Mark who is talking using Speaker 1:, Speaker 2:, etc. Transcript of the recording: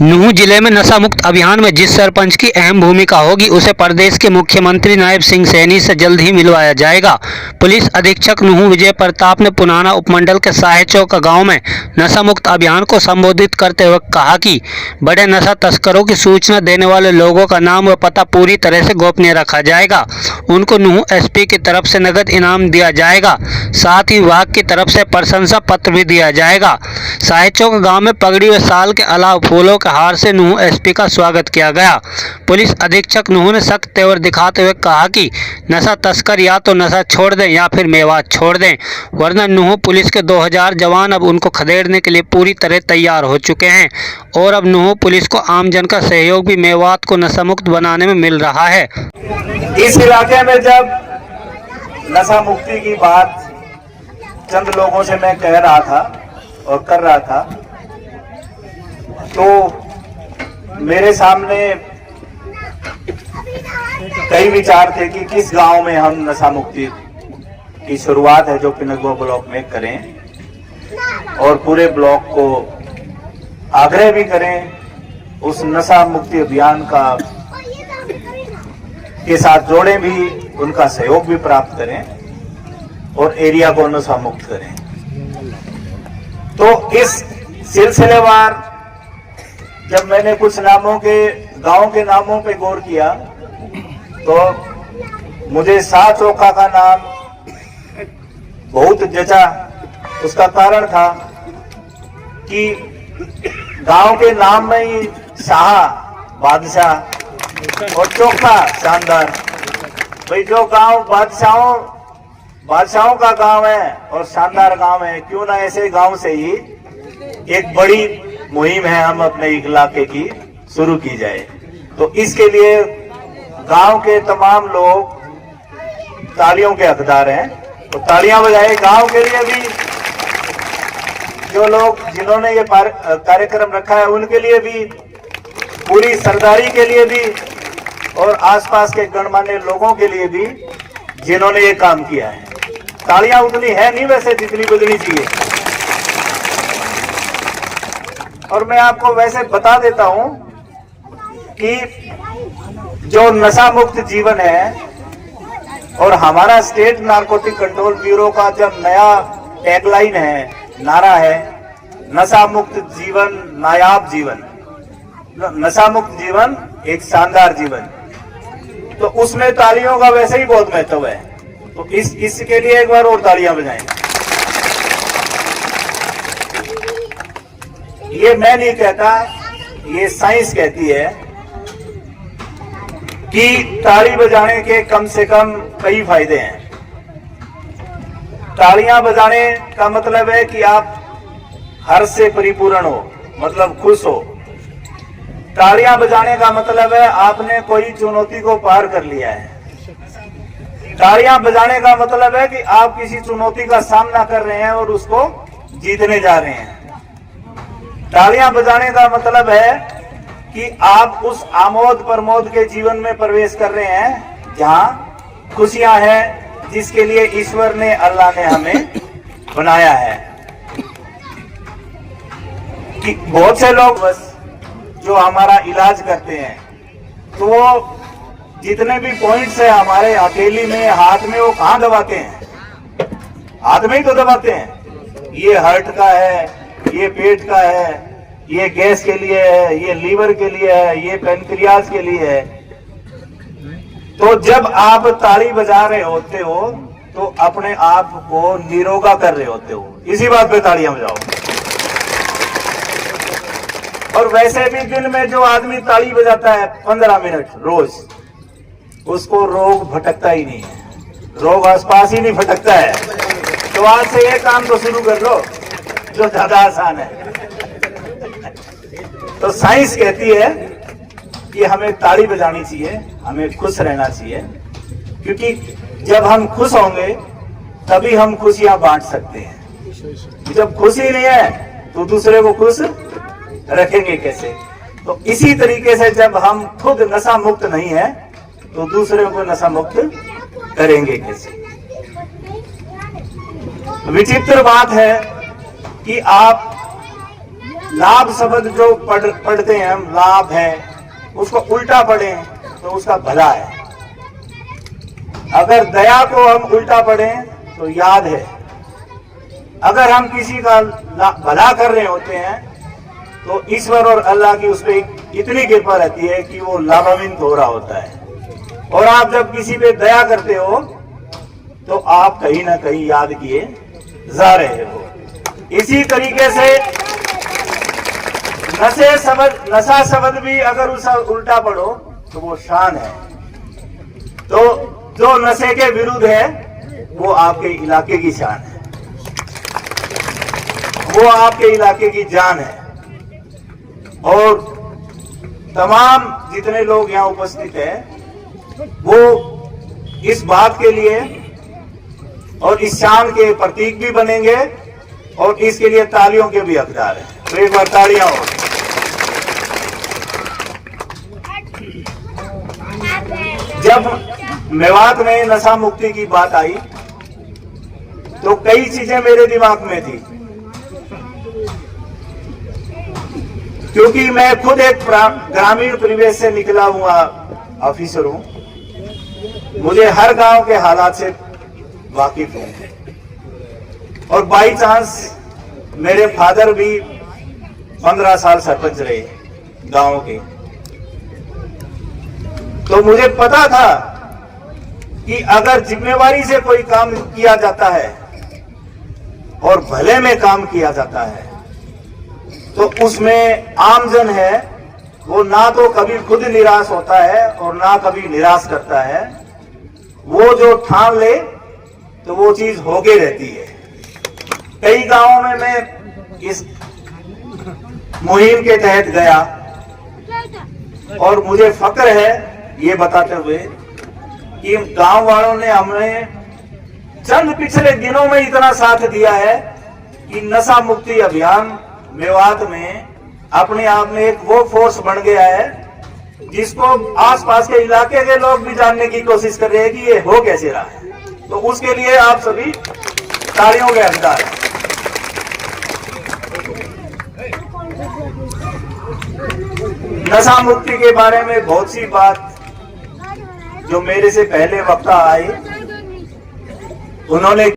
Speaker 1: नूंह जिले में नशा मुक्त अभियान में जिस सरपंच की अहम भूमिका होगी उसे प्रदेश के मुख्यमंत्री नायब सिंह सैनी से जल्द ही मिलवाया जाएगा। पुलिस अधीक्षक नूंह विजय प्रताप ने पुनाना उपमंडल के साहे चौक गांव में नशा मुक्त अभियान को संबोधित करते हुए कहा कि बड़े नशा तस्करों की सूचना देने वाले लोगों का नाम व पता पूरी तरह से गोपनीय रखा जाएगा। उनको नूंह एसपी की तरफ से नगद इनाम दिया जाएगा, साथ ही विभाग की तरफ से प्रशंसा पत्र भी दिया जाएगा। साहे चौक गाँव में पगड़ी व साल के अलावा फूलों के हार से नूंह एसपी का स्वागत किया गया। पुलिस अधीक्षक नूंह ने सख्त तेवर दिखाते हुए कहा कि नशा तस्कर या तो नशा छोड़ दें या फिर मेवात छोड़ दें, वरना नूंह पुलिस के 2000 जवान अब उनको खदेड़ने के लिए पूरी तरह तैयार हो चुके हैं और अब नूंह पुलिस को आमजन का सहयोग भी मेवात को नशा मुक्त बनाने में मिल रहा है।
Speaker 2: इस इलाके में जब नशा मुक्ति की बात चंद लोगों से मैं कह रहा था और कर रहा था, तो मेरे सामने कई विचार थे कि किस गांव में हम नशा मुक्ति की शुरुआत है जो पिनगुआ ब्लॉक में करें और पूरे ब्लॉक को आग्रह भी करें उस नशा मुक्ति अभियान का के साथ जोड़ें भी, उनका सहयोग भी प्राप्त करें और एरिया को नशा मुक्त करें। तो इस सिलसिलेवार जब मैंने कुछ नामों के गांव के नामों पे गौर किया तो मुझे साह चौका का नाम बहुत जचा। उसका कारण था कि गांव के नाम में ही शाह बादशाह और चौका शानदार। भाई जो गांव बादशाहों का गांव है और शानदार गांव है, क्यों ना ऐसे गांव से ही एक बड़ी मुहिम है हम अपने इलाके की शुरू की जाए। तो इसके लिए गांव के तमाम लोग तालियों के हकदार हैं, तो तालियां बजाए गांव के लिए भी। जो लोग जिन्होंने ये कार्यक्रम रखा है उनके लिए भी, पूरी सरदारी के लिए भी और आसपास के गणमान्य लोगों के लिए भी जिन्होंने ये काम किया है। तालियां उतनी है नहीं वैसे जितनी बजनी चाहिए। और मैं आपको वैसे बता देता हूं कि जो नशा मुक्त जीवन है और हमारा स्टेट नारकोटिक कंट्रोल ब्यूरो का जब नया टैगलाइन है, नारा है, नशा मुक्त जीवन नायाब जीवन, नशा मुक्त जीवन एक शानदार जीवन, तो उसमें तालियों का वैसे ही बहुत महत्व है। तो इसके लिए एक बार और तालियां बजाएं। ये मैं नहीं कहता, ये साइंस कहती है कि ताली बजाने के कम से कम कई फायदे हैं। तालियां बजाने का मतलब है कि आप हर्ष से परिपूर्ण हो, मतलब खुश हो। तालियां बजाने का मतलब है आपने कोई चुनौती को पार कर लिया है। तालियां बजाने का मतलब है कि आप किसी चुनौती का सामना कर रहे हैं और उसको जीतने जा रहे हैं। तालियां बजाने का मतलब है कि आप उस आमोद प्रमोद के जीवन में प्रवेश कर रहे हैं जहां खुशियां हैं, जिसके लिए ईश्वर ने, अल्लाह ने हमें बनाया है। कि बहुत से लोग बस जो हमारा इलाज करते हैं तो वो जितने भी पॉइंट्स है हमारे हथेली में, हाथ में, वो कहां दबाते हैं? हाथ में ही तो दबाते हैं। ये हार्ट का है, ये पेट का है, ये गैस के लिए है, ये लीवर के लिए है, ये पैनक्रियाज के लिए है। तो जब आप ताली बजा रहे होते हो तो अपने आप को निरोगा कर रहे होते हो। इसी बात पे तालियां बजाओ। और वैसे भी दिन में जो आदमी ताली बजाता है 15 मिनट रोज, उसको रोग भटकता ही नहीं है, रोग आसपास ही नहीं भटकता है। तो आज से ये काम तो शुरू कर लो जो ज्यादा आसान है। तो साइंस कहती है कि हमें ताली बजानी चाहिए, हमें खुश रहना चाहिए, क्योंकि जब हम खुश होंगे तभी हम खुशियां बांट सकते हैं। जब खुशी नहीं है तो दूसरे को खुश रखेंगे कैसे? तो इसी तरीके से जब हम खुद नशा मुक्त नहीं है तो दूसरे को नशा मुक्त करेंगे कैसे? विचित्र बात है कि आप लाभ शब्द जो पढ़ते हैं हम, लाभ है, उसको उल्टा पढ़ें तो उसका भला है। अगर दया को हम उल्टा पढ़ें तो याद है। अगर हम किसी का भला कर रहे होते हैं तो ईश्वर और अल्लाह की उस पर इतनी कृपा रहती है कि वो लाभान्वित हो रहा होता है। और आप जब किसी पे दया करते हो तो आप कहीं ना कहीं याद किए जा रहे हो। इसी तरीके से नशा शब्द भी अगर उसका उल्टा पढ़ो तो वो शान है। तो जो नशे के विरुद्ध है वो आपके इलाके की शान है, वो आपके इलाके की जान है। और तमाम जितने लोग यहाँ उपस्थित हैं वो इस बात के लिए और इस शान के प्रतीक भी बनेंगे और इसके लिए तालियों के भी हकदार हैं। तो एक बार तालियां हो। जब मेवात में नशा मुक्ति की बात आई तो कई चीजें मेरे दिमाग में थी, क्योंकि मैं खुद एक ग्रामीण परिवेश से निकला हुआ ऑफिसर हूं। मुझे हर गांव के हालात से वाकिफ हूं और बाई चांस मेरे फादर भी 15 साल सरपंच रहे गांव के। तो मुझे पता था कि अगर जिम्मेवारी से कोई काम किया जाता है और भले में काम किया जाता है तो उसमें आमजन है वो ना तो कभी खुद निराश होता है और ना कभी निराश करता है। वो जो ठान ले तो वो चीज होके रहती है। कई गांवों में मैं इस मुहिम के तहत गया और मुझे फक्र है ये बताते हुए कि गांव वालों ने हमें चंद पिछले दिनों में इतना साथ दिया है कि नशा मुक्ति अभियान मेवात में अपने आप में एक वो फोर्स बन गया है जिसको आसपास के इलाके के लोग भी जानने की कोशिश कर रहे हैं कि ये हो कैसे रहा है। तो उसके लिए आप सभी तालियों के हकदार हैं। नशा मुक्ति के बारे में बहुत सी बात जो मेरे से पहले वक्ता आए उन्होंने